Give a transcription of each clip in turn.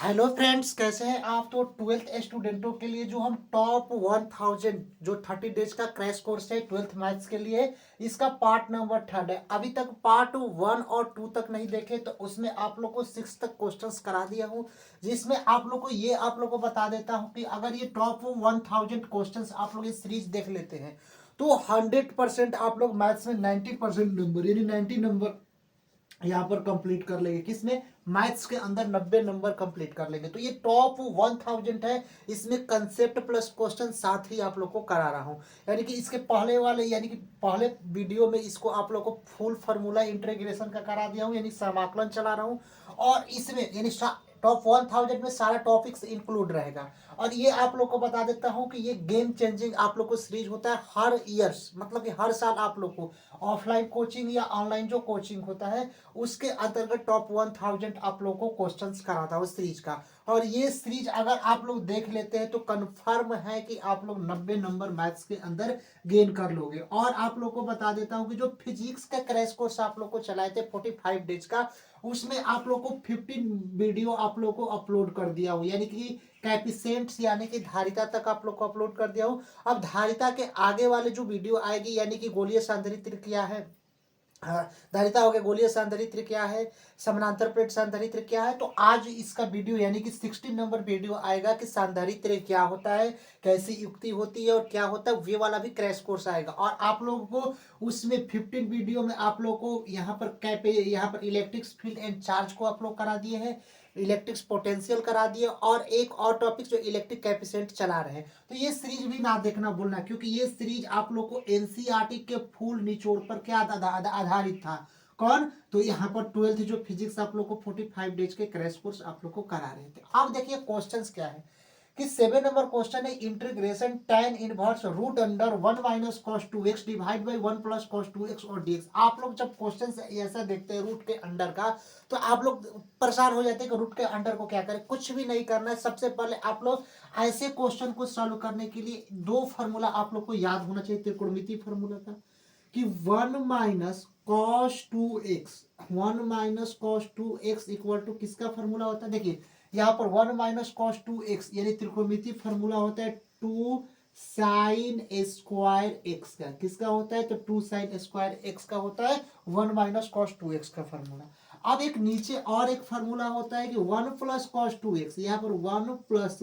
Hello friends, कैसे हैं आप। तो 12th स्टूडेंटों के लिए जो हम टॉप 1000 जो 30 डेज का क्रैश कोर्स है 12th मैथ्स के लिए, इसका पार्ट नंबर 3 है। अभी तक पार्ट 1 और 2 तक नहीं देखे तो उसमें आप लोग को 6 तक क्वेश्चंस करा दिया हूँ, जिसमें आप लोग को बता देता हूँ कि अगर ये टॉप 1000 क्वेश्चंस आप लोग ये सीरीज देख लेते हैं तो 100% आप लोग मैथ्स में 90% नंबर यानी 90 नंबर यहाँ पर कंप्लीट कर लेंगे। किसमें? मैथ्स के अंदर 90 नंबर कंप्लीट कर लेंगे। तो ये टॉप 1000 है, इसमें कंसेप्ट प्लस क्वेश्चन साथ ही आप लोग को करा रहा हूँ। यानी कि इसके पहले वाले यानी कि पहले वीडियो में इसको आप लोग को फुल फार्मूला इंटीग्रेशन का करा दिया हूँ, यानी समाकलन चला रहा हूँ। और इसमें यानी टॉप 1000 में सारा टॉपिक्स इंक्लूड रहेगा। और ये आप लोग को बता देता हूँ कि ये गेम चेंजिंग आप लोग को सीरीज होता है हर ईयर्स, मतलब कि हर साल आप लोग को ऑफलाइन कोचिंग या ऑनलाइन जो कोचिंग होता है उसके अंतर्गत टॉप 1000 आप लोग को क्वेश्चंस कराता है उस सीरीज का। और ये सीरीज अगर आप लोग देख लेते हैं तो कंफर्म है कि आप लोग 90 नंबर मैथ्स के अंदर गेन कर लोगे। और आप लोग को बता देता हूँ कि जो फिजिक्स का क्रैश कोर्स आप लोग को चलाए थे 45 डेज का, उसमें आप लोग को 15 वीडियो आप लोग को अपलोड कर दिया हूँ, यानी कि कैपिसेंट्स यानी कि धारिता तक आप लोग को अपलोड कर दिया हूँ। अब धारिता के आगे वाले जो वीडियो आएगी यानी कि गोलीय सांद्रित्र क्या है, हाँ, धारिता हो गया, गोलीय सांद्रित्र क्या है, समानांतर प्लेट सांद्रित्र क्या है। तो आज इसका वीडियो यानी कि 16 नंबर वीडियो आएगा कि सांद्रित्र क्या होता है, कैसी युक्ति होती है और क्या होता है, वे वाला भी क्रैश कोर्स आएगा। और आप लोगों को उसमें 15 वीडियो में आप लोग को यहाँ पर इलेक्ट्रिक फील्ड एंड चार्ज को आप लोग करा दिए हैं, इलेक्ट्रिक पोटेंशियल करा दिए, और एक और टॉपिक जो इलेक्ट्रिक कैपेसिटेंट चला रहे हैं। तो ये सीरीज भी ना देखना भूलना, क्योंकि ये सीरीज आप लोग को एनसीईआरटी के फुल निचोड़ पर क्या आधारित था। कौन? तो यहाँ पर 12th जो फिजिक्स आप लोग को 45 डेज के क्रैश कोर्स आप लोग को करा रहे थे। अब देखिए क्वेश्चंस क्या है कि 7 नंबर क्वेश्चन है, integration tan inverse root under 1 minus cos 2x divide by 1 plus cos 2x और dx। आप लोग जब क्वेश्चन ऐसा देखते हैं रूट के अंडर का तो आप लोग परेशान हो जाते हैं कि रूट के अंडर को क्या करें। कुछ भी नहीं करना है। सबसे पहले आप लोग ऐसे क्वेश्चन को सॉल्व करने के लिए दो फार्मूला आप लोग को याद होना चाहिए त्रिकोणमितीय फार्मूला का, कि 1 minus cos 2x, 1 minus cos 2x equal to किसका फार्मूला होता है। देखिए यहाँ पर 1 माइनस कॉस 2x यानी त्रिकोणमितीय फार्मूला होता है 2 साइन स्क्वायर एक्स का। किसका होता है? तो 2 साइन स्क्वायर एक्स का होता है 1 माइनस कॉस 2x का फार्मूला। अब एक नीचे और एक फार्मूला होता है कि 1 प्लस कॉस 2x, यहाँ पर 1 प्लस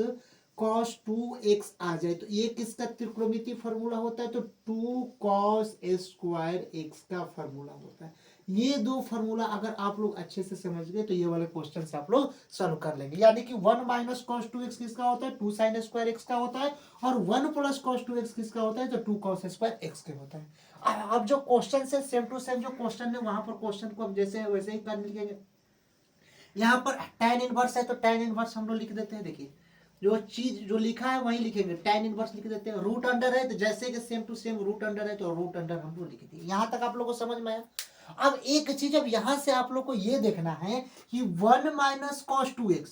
cos 2x आ जाए तो ये किसका त्रिकोणमितीय फार्मूला होता है? तो 2 cos स्क्वायर x का फार्मूला होता है। ये दो फार्मूला अगर आप लोग अच्छे से समझ गए तो ये वाले क्वेश्चन आप लोग सॉल्व कर लेंगे। यानी कि 1 माइनस कॉस 2x किसका होता है? 2 साइन स्क्वायर एक्स का होता है। और 1 प्लस कॉस 2x किसका होता है? तो 2 cos स्क्वायर एक्स के होता है। अब जो क्वेश्चन से सेम टू सेम जो क्वेश्चन है वहां पर क्वेश्चन को हम जैसे वैसे ही कर लिखेंगे। यहाँ पर tan इनवर्स है तो tan इनवर्स हम लोग लिख देते हैं। देखिए जो चीज जो लिखा है वही लिखेंगे, tan इनवर्स लिख देते हैं। रूट अंडर है तो जैसे कि same to same root under है तो रूट अंडर हम लोग लिख दिए। यहाँ तक आप लोग को समझ में आया। अब एक चीज अब यहाँ से आप लोग को ये देखना है कि 1 minus cos 2x,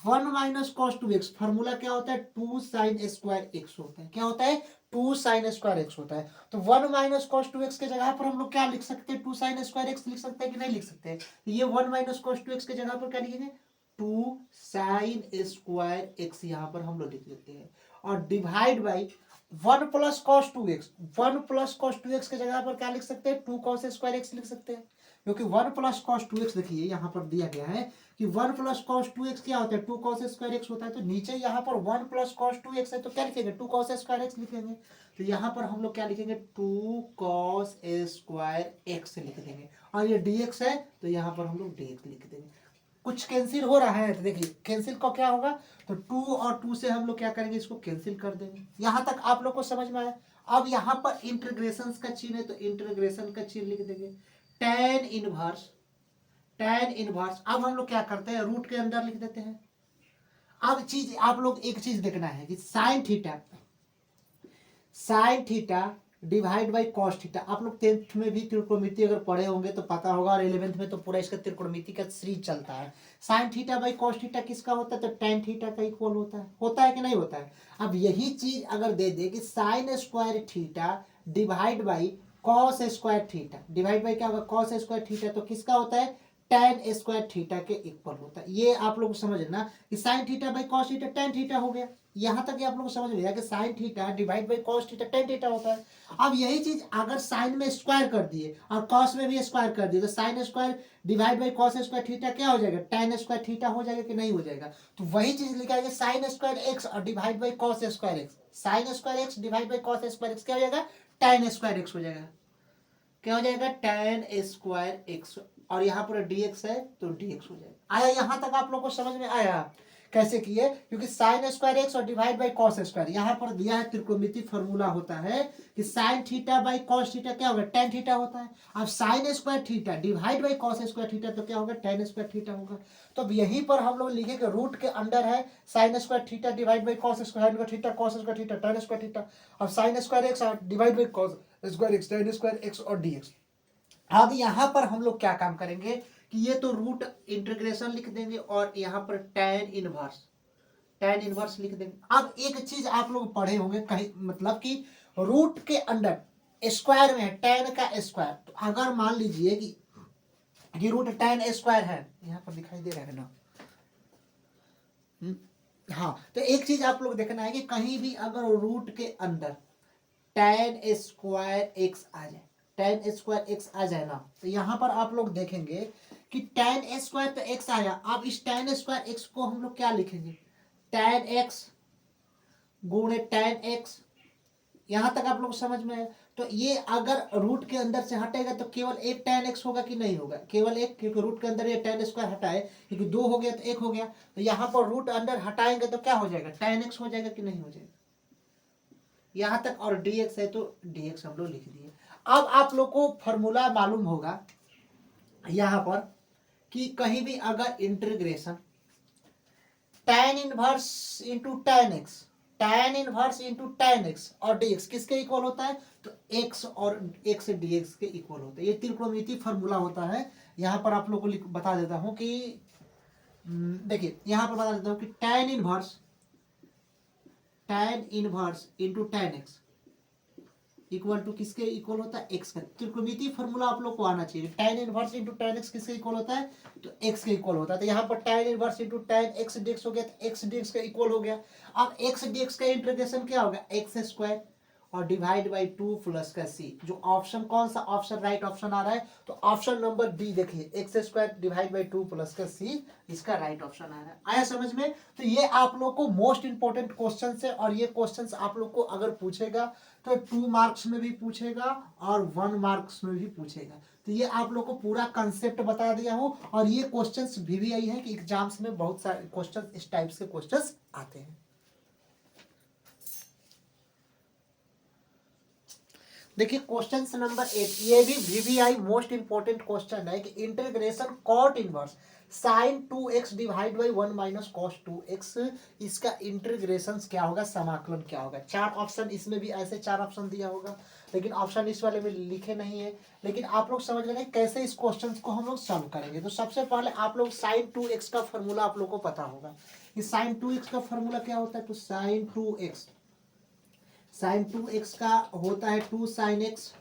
1 minus cos 2x formula क्या होता है? 2 साइन स्क्वायर एक्स होता है। क्या होता है? 2 साइन स्क्वायर एक्स होता है। तो 1 माइनस कॉस 2x के जगह पर हम लोग क्या लिख सकते हैं? 2 साइन स्क्वायर एक्स लिख सकते हैं कि नहीं लिख सकते? ये 1 माइनस कॉस 2x के जगह पर क्या लिखेंगे? 2 साइन स्क्वायर एक्स यहाँ पर हम लोग लिख लेते हैं। और divide by 1 plus cos 2x, 1 plus cos 2x के जगह पर क्या लिख सकते हैं? 2 कॉस स्क्वायर एक्स लिख सकते हैं। क्योंकि 1 प्लस कॉस 2x देखिए यहाँ पर दिया गया है कि 1 प्लस कॉस 2x क्या होता है? 2 कॉस स्क्वायर एक्स होता है। तो नीचे यहाँ पर 1 प्लस कॉस 2x है तो क्या लिखेंगे? 2 कॉस स्क्वायर एक्स लिखेंगे। तो यहाँ पर हम लोग क्या लिखेंगे? 2 कॉस स्क्वायर एक्स लिख देंगे। और ये dx है तो यहाँ पर हम लोग dx लिख देंगे। कुछ कैंसिल हो रहा है तो देखिए कैंसिल का क्या होगा? तो 2 और 2 से हम लोग क्या करेंगे? इसको कैंसिल कर देंगे। यहाँ तक आप लोग को समझ में आया। अब यहाँ पर इंटीग्रेशन का चिन्ह है तो इंटीग्रेशन का चिन्ह लिख देंगे। tan inverse, tan inverse. अब हम लोग क्या करते हैं? रूट के अंदर लिख देते हैं। अब चीज आप लोग एक चीज देखना है कि sine theta, sine theta divide by cos theta. आप लोग 10th में भी त्रिकोणमिति अगर पढ़े होंगे तो पता होगा, और 11th में तो पूरा इसका त्रिकोणमिति का सीरीज चलता है। Sine theta by cos theta किसका होता है? तो tan थीटा का इक्वल होता है कि नहीं होता है? अब यही चीज अगर दे दे कि sine square theta divide by cos square theta, divide by क्या होगा? कॉस स्क्वायर थीटा, तो किसका होता है? tan स्क्वायर थीटा के इक्वल होता है। ये आप लोग समझना कि sine theta by cos theta tan theta हो गया। यहां तक आप लोग समझ गया कि sine theta divide by cos theta tan theta होता है। अब यही चीज अगर साइन में स्क्वायर कर दिए और कॉस में भी स्क्वायर कर दिए तो sine square divide by cos square theta क्या हो जाएगा, tan स्क्वायर थीटा हो जाएगा कि नहीं हो जाएगा। तो वही चीज लिखा है साइन स्क्वायर एक्स और divide by cos square x, sign square x divide by cos square x क्या हो जाएगा, tan स्क्वायर एक्स हो जाएगा। क्या हो जाएगा, tan स्क्वायर एक्स, और यहाँ पर dx है तो dx हो जाएगा। आया यहाँ तक आप लोग को समझ में आया कैसे किए, क्योंकि साइन स्क्वायर एक्स और डिवाइड बाई कॉस स्क्वायर यहाँ पर दिया है त्रिकोणमिति फॉर्मूला होता है कि sine theta by cos theta क्या होगा, tan थीटा होता है। अब sine square theta divide by cos square theta तो क्या होगा, tan स्क्वायर थीटा होगा। तो अब यहीं पर हम लोग लिखे कि रूट के अंडर है sine square theta divide by cos square theta, cos square theta, tan square theta. अब sine square x divide by cos square x, tan square x और dx। अब यहां पर हम लोग क्या काम करेंगे कि ये तो रूट इंटीग्रेशन लिख देंगे और यहाँ पर tan इनवर्स लिख देंगे। अब एक चीज आप लोग पढ़े होंगे कहीं, मतलब कि रूट के अंडर स्क्वायर में है tan का स्क्वायर। तो अगर मान लीजिए कि रूट tan स्क्वायर है, यहाँ पर दिखाई दे रहा है ना, हाँ, तो एक चीज आप लोग देखना है कि कहीं भी अगर रूट के अंदर tan स्क्वायर एक्स आ जाए, tan स्क्वायर एक्स आ जाए ना, तो यहां पर आप लोग देखेंगे कि tan स्क्वायर तो एक्स आया। अब इस tan स्क्वायर एक्स को हम लोग क्या लिखेंगे, tan एक्स गुणे tan एक्स। यहां तक आप लोग समझ में है। तो ये अगर रूट के अंदर से हटेगा तो केवल एक tan एक्स होगा कि नहीं होगा, केवल एक, क्योंकि रूट के अंदर ये tan स्क्वायर हटाए, क्योंकि दो हो गया तो एक हो गया। तो यहाँ पर रूट अंदर हटाएंगे तो क्या हो जाएगा, tan एक्स हो जाएगा कि नहीं हो जाएगा। यहां तक, और dx है तो dx हम लोग लिख दिए। अब आप लोग को फॉर्मूला मालूम होगा यहां पर कि कहीं भी अगर integration tan inverse into tan x, tan inverse into tan x और dx किसके इक्वल होता है, तो x और x dx के इक्वल होता है। ये त्रिकोणमिति फॉर्मूला होता है। यहां पर आप लोग को बता देता हूं कि देखिए यहां पर बता देता हूं कि tan inverse into tan x equal to किसके इक्वल होता है, एक्स का। त्रिकोणमिति फॉर्मूला आप लोग को आना चाहिए। tan inverse into tan x किसके इक्वल होता है, तो x के इक्वल होता है। तो यहाँ पर tan inverse into tan x dx हो गया, तो x dx का इक्वल हो गया। अब x dx का इंटीग्रेशन क्या होगा, एक्स स्क्वायर और डिवाइड बाई 2 प्लस का c। जो ऑप्शन कौन सा ऑप्शन राइट ऑप्शन आ रहा है, तो ऑप्शन नंबर बी देखिए, x square divide by 2 plus का c, इसका राइट ऑप्शन आ रहा है। आया समझ में। तो ये आप लोग को मोस्ट इंपोर्टेंट क्वेश्चन है, और ये क्वेश्चन आप लोग को अगर पूछेगा तो 2 मार्क्स में भी पूछेगा और 1 मार्क्स में भी पूछेगा। तो ये आप लोग को पूरा कंसेप्ट बता दिया हूँ, और ये क्वेश्चंस भी आई है कि एग्जाम्स में बहुत सारे क्वेश्चन इस टाइप के क्वेश्चंस आते हैं। देखिए क्वेश्चन नंबर 8, ये भी VVI मोस्ट इंपोर्टेंट क्वेश्चन है कि integration cot inverse sine 2x divide by 1 minus cos 2x, इसका इंटीग्रेशन क्या होगा, समाकलन क्या होगा। 4 ऑप्शन इसमें भी ऐसे 4 ऑप्शन दिया होगा, लेकिन ऑप्शन इस वाले में लिखे नहीं है। लेकिन आप लोग समझ लेंगे कैसे इस क्वेश्चन को हम लोग सॉल्व करेंगे। तो सबसे पहले आप लोग साइन 2x का फॉर्मूला आप लोग को पता होगा कि साइन 2x का फॉर्मूला क्या होता है, तो साइन 2x का होता है 2 sine x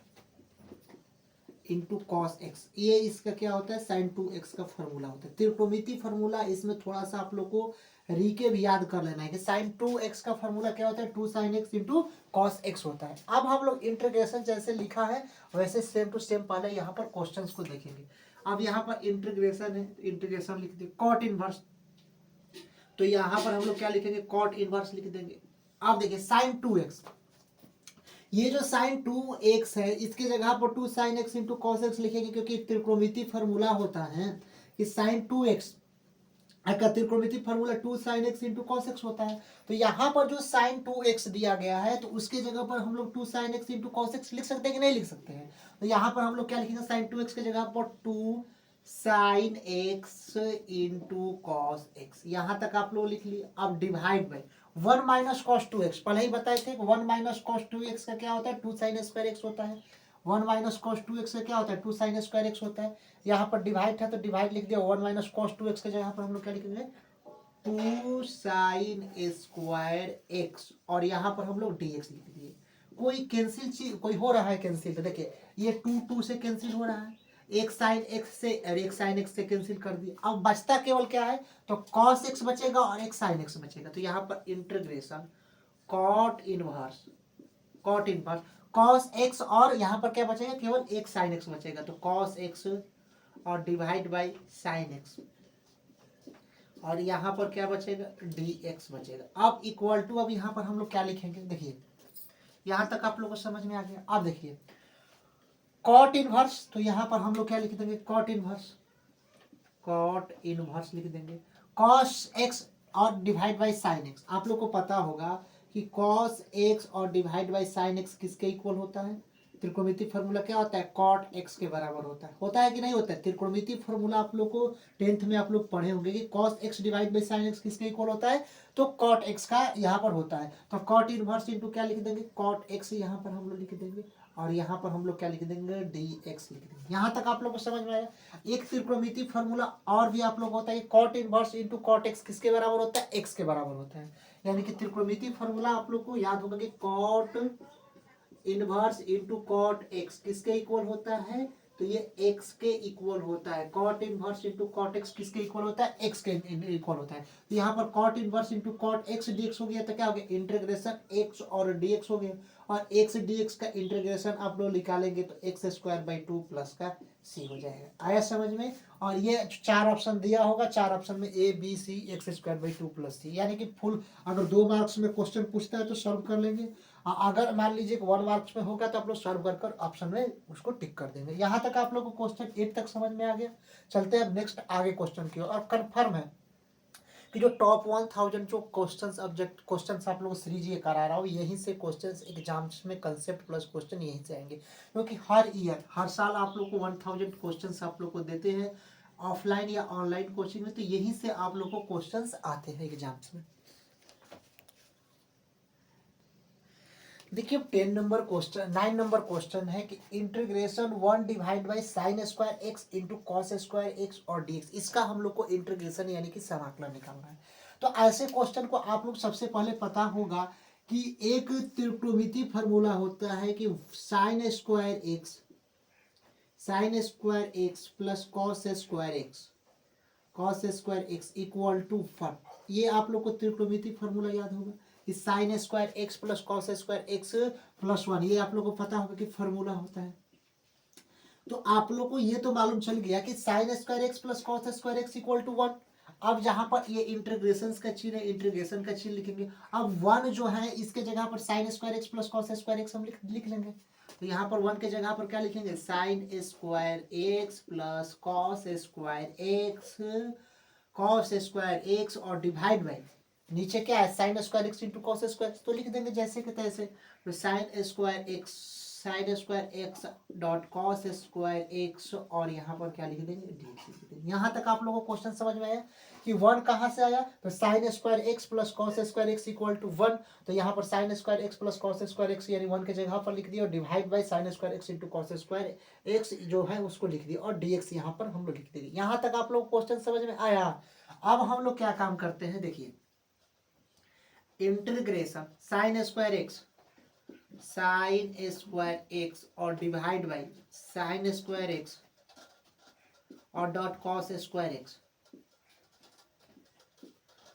into cos x. ये इसका क्या होता है, साइन 2x का फॉर्मूला होता है। त्रिकोणमिति फॉर्मूला इसमें थोड़ा सा आप लोग को रीके भी याद कर लेना है कि साइन 2x का फॉर्मूला क्या होता है, 2 sine x into cos x होता है। अब हम लोग इंटीग्रेशन जैसे लिखा है वैसे सेम टू सेम पहले यहाँ पर क्वेश्चंस को देखेंगे। अब यहाँ पर इंटीग्रेशन है, इंटीग्रेशन लिख देंगे कॉट इनवर्स, तो यहाँ पर हम लोग क्या लिखेंगे, कॉट इनवर्स लिख देंगे। अब देखिए साइन 2x, ये जो साइन 2x है इसकी जगह पर 2 sine x into cos x लिखेंगे, क्योंकि त्रिकोणमिति फॉर्मूला होता है कि साइन 2x का त्रिकोणमिति formula 2 sine x into cos x होता है। तो यहाँ पर जो साइन 2x दिया गया है तो उसके जगह पर हम लोग 2 sine x into cos x लिख सकते हैं कि नहीं लिख सकते हैं। तो यहाँ पर हम लोग क्या लिखेंगे, साइन 2x की जगह पर 2 sine x into cos x, यहाँ तक आप लोग लिख लिए। अब divide by 1 minus cos 2x, पहले ही बताए थे 1 माइनस कॉस 2x का क्या होता है, 2 साइन स्क्वायर एक्स होता है। 1 माइनस कॉस 2x का क्या होता है, 2 साइन स्क्वायर एक्स होता है। यहाँ पर डिवाइड था तो डिवाइड लिख दिया, 1 माइनस कॉस 2x के जगह पर हम लोग क्या लिखेंगे, 2 साइन स्क्वायर एक्स, और यहाँ पर हम लोग dx लिख दिए। कोई कैंसिल चीज कोई हो रहा है कैंसिल, तो देखिए ये 2 2 से कैंसिल हो रहा है, एक साइन एक्स से और एक साइन एक्स से कैंसिल कर दिया। अब बचता केवल क्या है, तो कॉस एक्स बचेगा और एक साइन एक्स बचेगा। तो यहाँ पर integration cot inverse, cot inverse cos x, और यहाँ पर क्या बचेगा, केवल एक साइन एक्स बचेगा। तो कॉस एक्स और डिवाइड बाई साइन एक्स, और यहाँ पर क्या बचेगा, डी एक्स बचेगा। अब इक्वल टू, अब यहाँ पर हम लोग क्या लिखेंगे, देखिए यहाँ तक आप लोग को समझ में आ गया। अब देखिए कॉट इनवर्स, तो यहाँ पर हम लोग क्या लिख देंगे, कॉट इनवर्स, कॉट इनवर्स लिख देंगे। कॉस एक्स और डिवाइड बाई साइन एक्स, आप लोग को पता होगा कि कॉस एक्स और डिवाइड बाई साइन एक्स किसके इक्वल होता है, त्रिकोणमिति फॉर्मूला क्या होता है, कॉट एक्स के बराबर होता है कि नहीं होता है। त्रिकोणमिति फॉर्मूला आप लोग को 10th में आप लोग पढ़े होंगे कि cos x divide by sine x किसके इक्वल होता है, तो कॉट एक्स का यहाँ पर होता है। तो कॉट इनवर्स इंटू क्या लिख देंगे, कॉट एक्स यहाँ पर हम लोग लिख देंगे, और यहाँ पर हम लोग क्या लिख देंगे, डी एक्स लिख देंगे। यहाँ तक आप लोग को समझ में आया। एक त्रिकोणमिति फॉर्मूला और भी आप लोग होता है, cot inverse into cot x किसके बराबर होता है, एक्स के बराबर होता है। यानी कि त्रिकोणमिति फॉर्मूला आप लोग को याद होगा कि cot inverse into cot x किसके इक्वल होता है, तो ये एक्स के इक्वल होता है। Cot inverse into cot x किसके इक्वल होता है, एक्स के इक्वल होता है। तो यहाँ पर cot inverse into cot x dx हो गया, तो क्या हो गया, इंटीग्रेशन एक्स और डीएक्स हो गया। और एक्स डीएक्स का इंटीग्रेशन आप लोग निकालेंगे तो एक्स स्क्वायर बाई 2 प्लस का सी हो जाएगा। आया समझ में। और ये 4 ऑप्शन दिया होगा, 4 ऑप्शन में A B C x square by 2 plus C, यानी कि फुल अगर 2 मार्क्स में क्वेश्चन पूछता है तो सॉल्व कर लेंगे। अगर मान लीजिए 1 मार्क्स में होगा तो आप लोग सॉल्व कर ऑप्शन में उसको टिक कर देंगे। यहाँ तक आप लोग को क्वेश्चन 8 तक समझ में आ गया। चलते हैं अब नेक्स्ट आगे क्वेश्चन की ओर। और कंफर्म है कि जो टॉप 1000 जो क्वेश्चंस ऑब्जेक्ट क्वेश्चंस आप लोग सीरीज ये करा रहा हूँ, यहीं से क्वेश्चंस एग्जाम्स में कंसेप्ट प्लस क्वेश्चन यहीं से आएंगे। क्योंकि हर ईयर हर साल आप लोग को 1000 क्वेश्चंस आप लोग को देते हैं ऑफलाइन या ऑनलाइन कोचिंग में, तो यहीं से आप लोग को क्वेश्चंस आते हैं एग्जाम्स में। देखिए 10 नंबर क्वेश्चन 9 नंबर क्वेश्चन है कि integration 1 divide by sine square x into cos square x और डीएक्स, इसका हम लोग को इंटीग्रेशन यानी कि समाकलन निकालना है। तो ऐसे क्वेश्चन को आप लोग सबसे पहले पता होगा कि एक त्रिकोणमिति फॉर्मूला होता है कि sine square x plus cos square x equal to one, ये आप लोग को त्रिकोणमिति फॉर्मूला याद होगा कि sine square x plus cos square x plus 1, ये आप लोग को पता होगा कि फॉर्मूला होता है। तो आप लोग को ये तो मालूम चल गया कि sine square x plus cos square x equal to 1। अब जहां पर ये इंटीग्रेशन का चिन्ह है, इंटीग्रेशन का चिन्ह लिखेंगे। अब 1 जो है इसके जगह पर sine square x plus cos square x हम लिख लेंगे। तो यहाँ पर 1 के जगह पर क्या लिखेंगे, sign square x plus cos square x और डिवाइड बाई नीचे क्या है, sine square x into cos square, तो लिख देंगे जैसे कि तैसे। तो sine square x dot cos square x, और यहाँ पर क्या लिख देंगे, डीएक्स लिख देंगे। यहाँ तक आप लोगों को क्वेश्चन समझ में आया कि 1 कहाँ से आया, तो sine square x plus cos square x equal to 1। तो यहाँ पर sine square x plus cos square x यानी 1 के जगह पर लिख दिया, और divide by sine square x into cos square x जो है उसको लिख दिया, और डीएक्स यहाँ पर हम लोग लिख देंगे। यहाँ तक आप लोग क्वेश्चन समझ में आया। अब हम लोग क्या काम करते हैं, देखिए इंटीग्रेशन साइन स्क्वायर एक्स और divide by sine square x और डॉट कॉस स्क्वायर एक्स,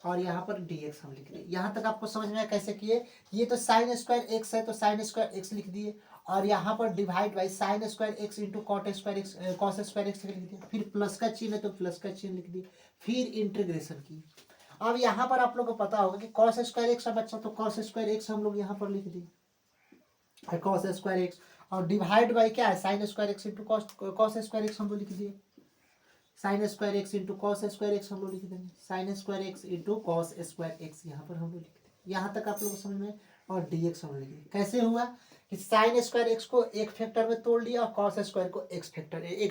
और यहाँ पर dx हम लिख रहे हैं। यहाँ तक आपको समझ में आया कैसे किए। ये तो साइन स्क्वायर एक्स है तो साइन स्क्वायर एक्स लिख दिए, और यहाँ पर divide by sine square x into cos square x लिख दिया, फिर प्लस का चिन्ह है तो प्लस का चिन्ह लिख दिए, फिर इंटीग्रेशन की। अब यहाँ पर आप लोग को पता होगा कि कॉस स्क्वायर एक्स का बच्चा, तो कॉस स्क्वायर एक्स हम लोग यहाँ पर लिख दिए, कॉस स्क्वायर एक्स, और डिवाइड बाई क्या है, sine square x into cos square x हम लोग लिख दिए, sign square x into cos square x हम लोग लिख देंगे, sign square x into cos square x यहाँ पर हम लोग लिख देंगे। यहाँ तक आप लोग को समझ में, और डीएक्स हम लोग लिख देंगे। कैसे हुआ कि साइन स्क्वायर एक्स को एक फैक्टर में तोड़ लिया और कॉस स्क्वायर को एक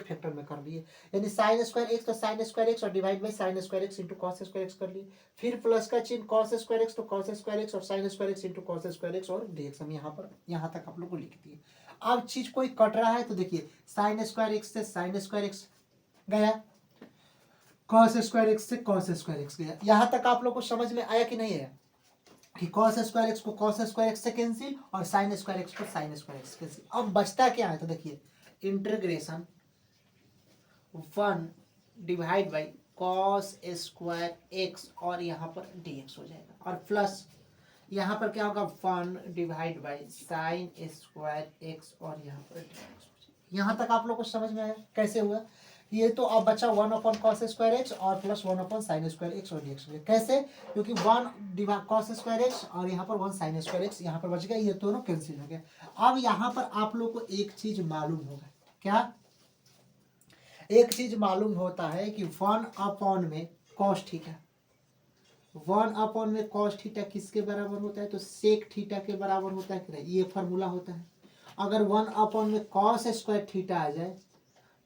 फैक्टर में कर लिए, यानी साइन स्क्वायर एक्स तो साइन स्क्वायर एक्स और divide by sine square x into cos square x कर लिए, फिर प्लस का चिन्ह कॉस स्क्वायर एक्स तो कॉस स्क्वायर एक्स और sign square x into cos square x और डीएक्स हम यहाँ तक आप लोग को लिख दिए। अब चीज कोई कट रहा है तो देखिए साइन स्क्वायर एक्स से साइन स्क्वायर एक्स गया, कॉस स्क्वायर एक्स से कॉस स्क्वायर एक्स गया। यहाँ तक आप लोग को समझ में आया कि नहीं है कि कॉस स्क्वायर एक्स को कॉस स्क्वायर एक्स से कैंसिल और साइन स्क्वायर एक्स को साइन स्क्वायर एक्स कैंसिल। अब बचता क्या है, तो देखिए integration 1 divide by cos square x और यहाँ पर डी एक्स हो जाएगा, और प्लस यहाँ पर क्या होगा 1 divide by sine square x और यहाँ पर डी एक्स हो जाएगा। यहाँ तक आप लोग को समझ में आया कैसे हुआ? ये तो अब बचा 1 अपॉन कॉस स्क्वायर एक्स और plus 1 upon sine square x और डी एक्स हो गया। कैसे? क्योंकि 1 डिवाइड कॉस स्क्वायर एक्स और यहाँ पर 1 साइन स्क्वायर एक्स यहाँ पर बच गया, ये दोनों कैंसिल हो गया। अब यहाँ पर आप लोग को एक चीज मालूम होगा, क्या? एक चीज मालूम होता है कि 1 अपॉन में कॉस थीटा, 1 अपॉन में कॉस थीटा किसके बराबर होता है? तो सेक थीटा के बराबर होता है कि नहीं? ये फार्मूला होता है। अगर 1 अपॉन में कॉस स्क्वायर थीटा आ जाए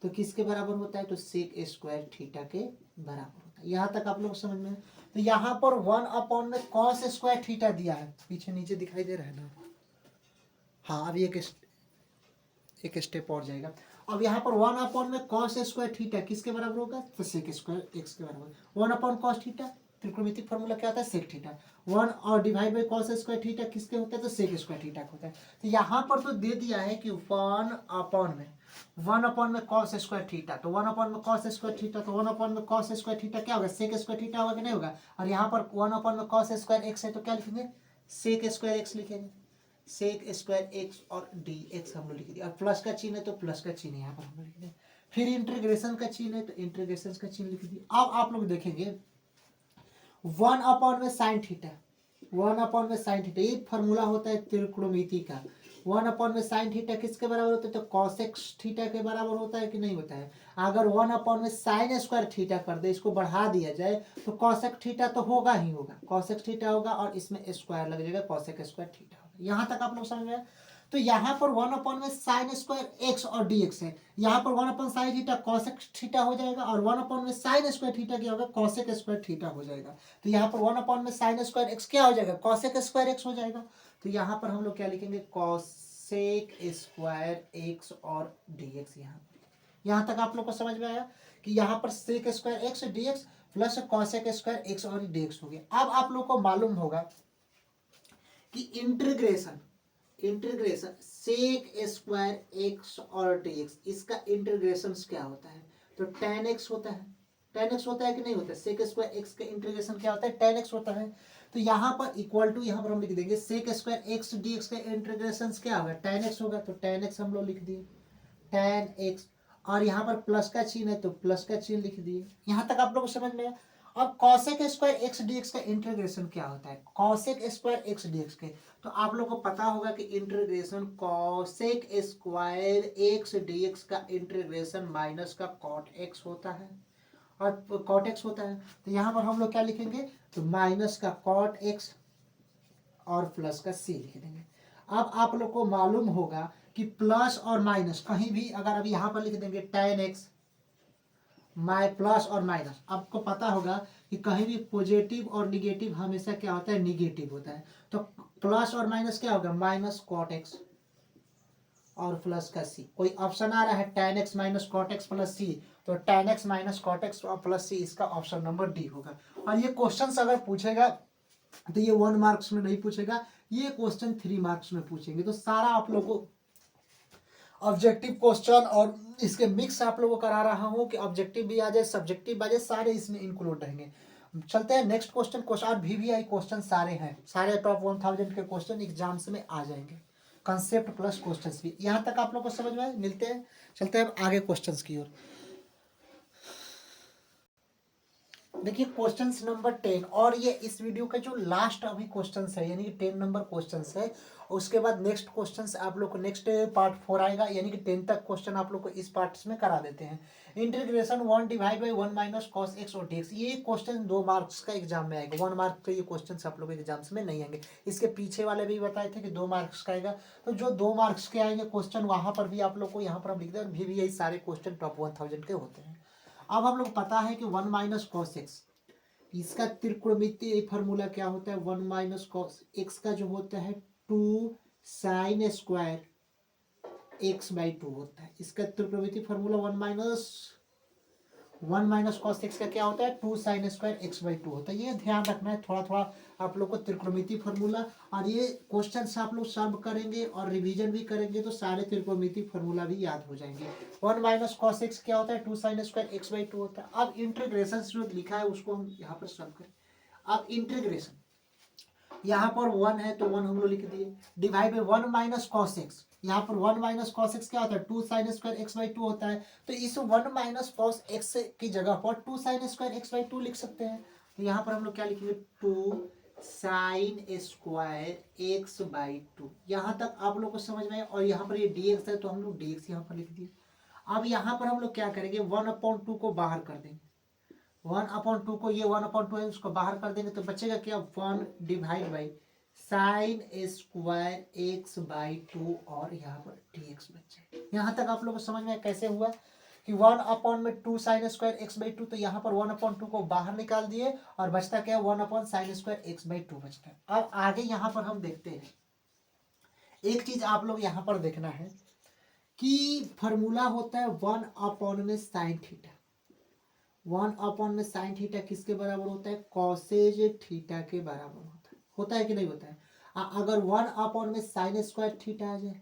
तो किसके बराबर होता है? तो सेक स्क्वायर थीटा के बराबर होता है। यहाँ तक आप लोग समझ में? तो यहाँ पर 1 अपॉन में कॉस स्क्वायर थीटा दिया है, पीछे नीचे दिखाई दे रहा है ना? हाँ, अभी एक स्टेप और जाएगा। अब यहाँ पर 1 अपॉन में कॉस स्क्वायर थीटा किसके बराबर होगा? तो सेक स्क्वायर एक्स के बराबर। 1 अपॉन कॉस थीटा, त्रिकोणमितिक फॉर्मूला क्या होता है? Sec theta. 1 और divide by cos square theta किसके होता है? तो सेक स्क्वायर थीटा का होता है। तो यहाँ पर तो दे दिया है कि 1 अपॉन में कॉस स्क्वायर थीटा, तो 1 अपॉन में कॉस स्क्वायर थीटा, तो 1 अपॉन में कॉस स्क्वायर थीटा क्या होगा? सेक स्क्वायर थीटा होगा कि नहीं होगा? और यहाँ पर 1 अपॉन में कॉस स्क्वायर एक्स है तो क्या लिखेंगे? सेक स्क्वायर एक्स लिखेंगे। सेक स्क्वायर एक्स और डी एक्स हम लोग लिख दिया, और प्लस का चिन्ह है तो प्लस का चिन्ह यहाँ पर हम लोग लिख दिया। फिर इंटीग्रेशन का चिन्ह है तो इंटीग्रेशन का चिन्ह लिख दिया। अब आप लोग देखेंगे 1 अपॉन में साइन थीटा, 1 अपॉन में साइन थीटा, ये फॉर्मूला होता है त्रिकोणमिति का। 1 अपॉन में साइन थीटा किसके बराबर होता है? तो कॉसेक थीटा के बराबर होता है कि नहीं होता है? अगर 1 अपॉन में साइन स्क्वायर थीटा कर दे, इसको बढ़ा दिया जाए तो कॉसेक थीटा तो होगा ही होगा, कॉसेक थीटा होगा और इसमें स्क्वायर लग जाएगा, कॉसेक स्क्वायर थीटा होगा। यहाँ तक आप लोग समझ में? तो यहाँ पर 1 अपॉन में साइन स्क्वायर एक्स और डी एक्स है, यहाँ पर 1 upon sine theta cosec theta हो जाएगा, और 1 अपॉन में साइन स्क्वायर थीटा क्या होगा? कॉसेक स्क्वायर थीटा हो जाएगा। तो यहाँ पर 1 अपॉन में साइन स्क्वायर एक्स क्या हो जाएगा? कॉसेक स्क्वायर एक्स हो जाएगा। तो यहाँ पर हम लोग क्या लिखेंगे? कॉसेक स्क्वायर एक्स और डी एक्स। यहाँ तक आप लोग को समझ में आया कि यहाँ पर sec square x d x plus cosec square x और डी एक्स हो गया। अब आप लोग को मालूम होगा कि इंटीग्रेशन सेक स्क्वायर एक्स और डी एक्स, इसका इंटीग्रेशन क्या होता है? तो tan x होता है। tan x होता है कि नहीं होता है? सेक स्क्वायर एक्स का इंटीग्रेशन क्या होता है? tan x होता है। तो यहाँ पर इक्वल टू, यहाँ पर हम लिख देंगे sec square x d x का इंटीग्रेशन क्या होगा? tan x होगा, तो tan x हम लोग लिख दिए tan x, और यहाँ पर प्लस का चिन्ह है तो प्लस का चिन्ह लिख दिए। यहाँ तक आप लोग को समझ में आया? अब cosec square x d x का इंटीग्रेशन क्या होता है? Cosec square x d x के, तो आप लोग को पता होगा कि integration cosec square x d x का इंटीग्रेशन माइनस का कॉट एक्स होता है, और कॉट एक्स होता है। तो यहाँ पर हम लोग क्या लिखेंगे? तो माइनस का कॉट एक्स और प्लस का सी लिख देंगे। अब आप लोग को मालूम होगा कि प्लस और माइनस कहीं भी अगर अब यहाँ पर लिख देंगे tan x प्लस और माइनस, आपको पता होगा कि कहीं भी पॉजिटिव और निगेटिव हमेशा क्या होता है? निगेटिव होता है। तो प्लस और माइनस क्या होगा? माइनस कॉट एक्स और प्लस का सी। कोई ऑप्शन आ रहा है tan x minus cot x plus C, तो tan x minus cot x और प्लस सी, इसका ऑप्शन नंबर डी होगा। और ये क्वेश्चन अगर पूछेगा तो ये 1 मार्क्स में नहीं पूछेगा, ये क्वेश्चन 3 मार्क्स में पूछेंगे। तो सारा आप लोगों को ऑब्जेक्टिव क्वेश्चन और इसके मिक्स आप लोगों को करा रहा हूँ कि ऑब्जेक्टिव भी आ जाए, सब्जेक्टिव आ जाए, सारे इसमें इंक्लूड रहेंगे। चलते हैं next question. Question VVI question सारे हैं, सारे टॉप 1000 के क्वेश्चन एग्जाम्स में आ जाएंगे, कंसेप्ट प्लस क्वेश्चंस भी। यहाँ तक आप लोग को समझ में मिलते हैं। चलते हैं अब आगे क्वेश्चंस की ओर। देखिए क्वेश्चन नंबर 10, और ये इस वीडियो का जो लास्ट अभी क्वेश्चन है, यानी कि 10 नंबर क्वेश्चन है। उसके बाद नेक्स्ट क्वेश्चन आप लोग को नेक्स्ट पार्ट 4 आएगा, यानी कि 10 तक क्वेश्चन आप लोग को इस पार्ट में करा देते हैं। Integration 1 divide by 1 minus cos x और dx, ये क्वेश्चन 2 मार्क्स का एग्जाम में आएगा। 1 मार्क का ये क्वेश्चन आप लोग एग्जाम्स में नहीं आएंगे। इसके पीछे वाले भी बताए थे कि 2 मार्क्स का आएगा, तो जो 2 मार्क्स के आएंगे क्वेश्चन वहां पर भी आप लोग को यहाँ पर हम लिख दें। VVI सारे क्वेश्चन टॉप 1000 के होते हैं। अब हम लोग पता है कि 1 माइनस कॉस एक्स, इसका त्रिकोणमितीय फॉर्मूला क्या होता है? 1 माइनस कॉस एक्स का जो होता है 2 साइन स्क्वायर एक्स बाई 2 होता है। इसका त्रिकोणमितीय formula 1 minus 1 minus cos x का क्या होता है 2 sign square x by to होता है। ये ध्यान रखना है थोड़ा थोड़ा आप लोग को त्रिकोणमिति फार्मूला, और ये क्वेश्चन आप लोग सॉल्व करेंगे और रिवीजन भी करेंगे तो सारे त्रिकोणमिति फार्मूला भी याद हो जाएंगे। 1 माइनस कॉस एक्स क्या होता है 2 sign square x by to होता है। अब इंटीग्रेशन जो लिखा है उसको हम यहाँ पर सॉल्व करें। अब इंटीग्रेशन यहाँ पर 1 है तो 1 हम लोग लिख दिए, divide by 1 minus cos x, यहाँ पर 1 माइनस कॉस एक्स क्या होता है 2 sign square x by to होता है। तो इस 1 माइनस कॉस एक्स की जगह पर 2 sign square x by two लिख सकते हैं। तो यहाँ पर हम लोग क्या लिखेंगे 2 sign square x by to. यहाँ तक आप लोग को समझ में आए, और यहाँ पर ये dx है तो हम लोग dx यहाँ पर लिख दिए। अब यहाँ पर हम लोग क्या करेंगे 1/2 को बाहर कर देंगे, 1/2 को, ये 1/2 है उसको बाहर कर देंगे तो बचेगा क्या 1 divide by sine square x by two, और यहाँ पर dx बच जाए। यहाँ तक आप लोगों को समझ में कैसे हुआ कि 1/2 sign square x by to, तो यहाँ पर 1/2 को बाहर निकाल दिए और बचता क्या 1 sine square x by to बचता है। अब आगे यहाँ पर हम देखते हैं, एक चीज आप लोग यहाँ पर देखना है कि फॉर्मूला होता है 1 में साइन थीटा। 1 में साइन थीटा किसके बराबर होता है कॉसेज थीटा के बराबर होता है कि नहीं होता है। अगर 1 में साइन स्क्वायर थीटा आ जाए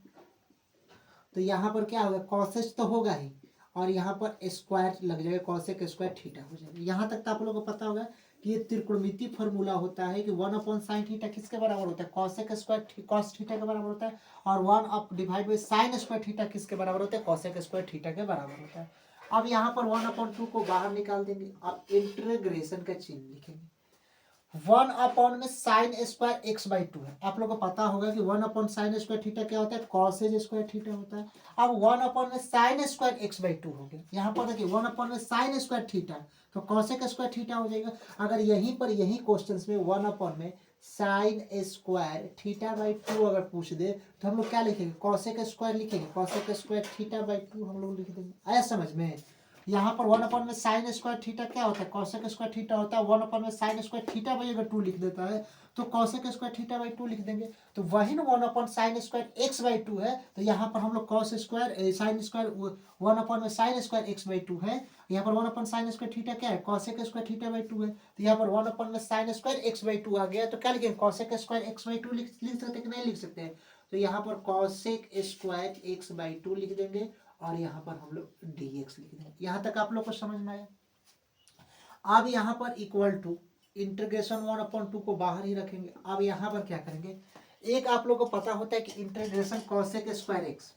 तो यहाँ पर क्या होगा कॉसेज तो होगा ही, और यहाँ पर स्क्वायर लग जाएगा, कॉसेक स्क्वायर थीटा हो जाएगा। यहाँ तक तो आप लोगों को पता होगा कि ये त्रिकोणमिति फॉर्मूला होता है कि 1 साइन थीटा किसके बराबर होता है कॉसेक स्क्वायर कॉस थीटा के बराबर होता है, और 1 divide by sine square theta किसके बराबर होता है कॉसेक स्क्वायर थीटा के बराबर होता है। अब यहाँ पर 1/2 को बाहर निकाल देंगे, अब इंटीग्रेशन का चिन्ह लिखेंगे। 1 में sine square x by two है, आप लोग को पता होगा कि 1 साइन स्क्वायर थीटा क्या होता है कॉसेज स्क्वायर थीटा होता है। अब 1 में sine square x by to हो गया, यहाँ पर देखिए 1 में साइन स्क्वायर थीटा तो कॉसेक स्क्वायर थीटा हो जाएगा। अगर यहीं पर यही क्वेश्चन में 1 में sine square theta by to अगर पूछ दे तो हम लोग क्या लिखेंगे कॉसेक स्क्वायर लिखेंगे, cosec square theta by to हम लोग लिख देंगे। आया समझ में। यहाँ पर 1 में साइन स्क्वायर थीटा क्या होता है कॉसेक स्क्वायर थीटा होता है, 1 में साइन स्क्वायर थीटा बाई अगर टू लिख देता है तो cosec square theta by two लिख देंगे। तो वही ना 1 sine square x by two है, तो यहाँ पर हम लोग कॉस स्क्वायर साइन स्क्वायर 1 में sine square x by two है, यहाँ पर 1 साइन स्क्वायर थीटा क्या है cosec square theta by two है। तो यहाँ पर 1 में sine square x by two आ गया, तो क्या लिखेंगे cosec square x by two लिख सकते कि नहीं लिख सकते हैं। तो यहाँ पर cosec square x by two लिख देंगे, और यहाँ पर हम लोग dx लिख देंगे। यहाँ तक आप लोग को समझ में आया। अब यहाँ पर इक्वल टू इंटीग्रेशन 1/2 को बाहर ही रखेंगे। अब यहाँ पर क्या करेंगे, एक आप लोग को पता होता है कि इंटीग्रेशन कॉसेक स्क्वायर एक्स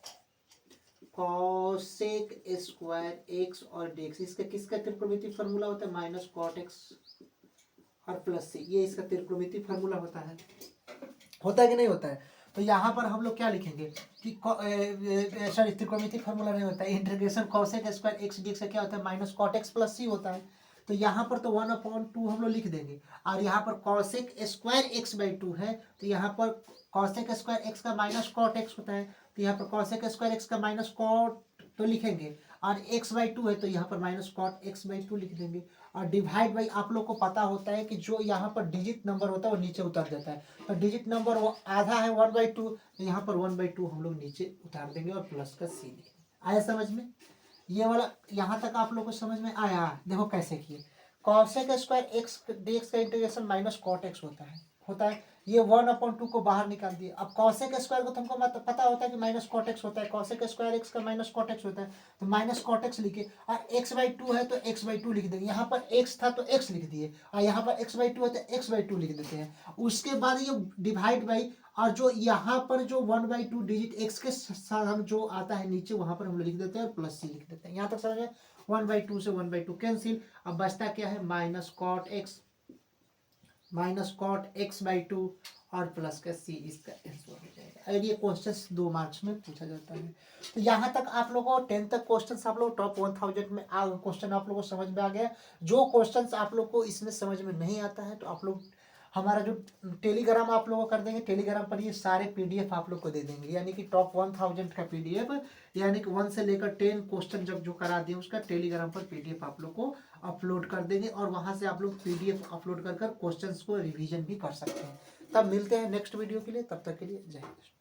और dx, इसका किसका त्रिकोणमिति फॉर्मूला होता है माइनस कॉट एक्स और प्लस सी, ये इसका त्रिकोणमिति फॉर्मूला होता है कि नहीं होता है। तो यहाँ पर हम लोग क्या लिखेंगे कि सॉरी त्रिकोणमिति फॉर्मूला नहीं होता है, integration cosec square x dx का क्या होता है माइनस कॉट एक्स प्लस सी होता है। तो यहाँ पर तो 1/2 हम लोग लिख देंगे, और यहाँ पर cosec square x by two है तो यहाँ पर कॉसेक स्क्वायर एक्स का माइनस कॉट एक्स होता है, तो यहाँ पर कॉसेक स्क्वायर एक्स का माइनस कॉट तो लिखेंगे, और एक्स बाई टू है तो यहाँ पर minus cot x by two लिख देंगे। और डिवाइड बाई आप लोग को पता होता है कि जो यहाँ पर डिजिट नंबर होता है वो नीचे उतर जाता है, तो डिजिट नंबर वो आधा है 1/2, तो यहाँ पर 1/2 हम लोग नीचे उतार देंगे और प्लस का सी लिखेंगे। आया समझ में। ये वाला यहाँ तक आप लोग को समझ में आया। देखो कैसे किए, कॉसेक स्क्वायर एक्स dx का इंटीग्रेशन माइनस कॉट एक्स होता है, ये 1/2 को बाहर निकाल दिए। अब कॉसेक स्क्वायर को तुमको पता होता है कि माइनस कॉट एक्स होता है, कॉसेक स्क्वायर एक्स का माइनस कॉट एक्स होता है, तो माइनस कॉट एक्स लिखे, और एक्स बाई टू है तो एक्स बाई टू लिख देंगे, यहाँ पर एक्स था तो एक्स लिख दिए, और यहाँ पर एक्स बाई टू है तो एक्स बाई टू लिख देते हैं। उसके बाद ये डिवाइड बाई, और जो यहाँ पर जो 1/2 डिजिट एक्स के साथ हम जो आता है नीचे वहां पर हम लोग लिख देते हैं और प्लस सी लिख देते हैं। यहाँ तक समझ में। 1/2 से 1/2 कैंसिल, अब बचता क्या है minus cot x by two और प्लस का सी, इसका आंसर हो जाएगा। और ये क्वेश्चन 2 मार्क्स में पूछा जाता है। तो यहाँ तक आप लोगों को 10 तक क्वेश्चन आप लोग टॉप 1000 में क्वेश्चन आप लोगों को समझ में आ गया। जो क्वेश्चन आप लोग को इसमें समझ में नहीं आता है तो आप लोग हमारा जो टेलीग्राम आप लोगों को कर देंगे, टेलीग्राम पर ये सारे पीडीएफ आप लोग को दे देंगे, यानी कि टॉप 1000 का पीडीएफ, यानी कि 1 से लेकर 10 क्वेश्चन जब जो करा दिए उसका टेलीग्राम पर पीडीएफ आप लोग को अपलोड कर देंगे, और वहां से आप लोग पीडीएफ अपलोड कर क्वेश्चंस को रिवीजन भी कर सकते हैं। तब मिलते हैं नेक्स्ट वीडियो के लिए, तब तक के लिए जय हिंद।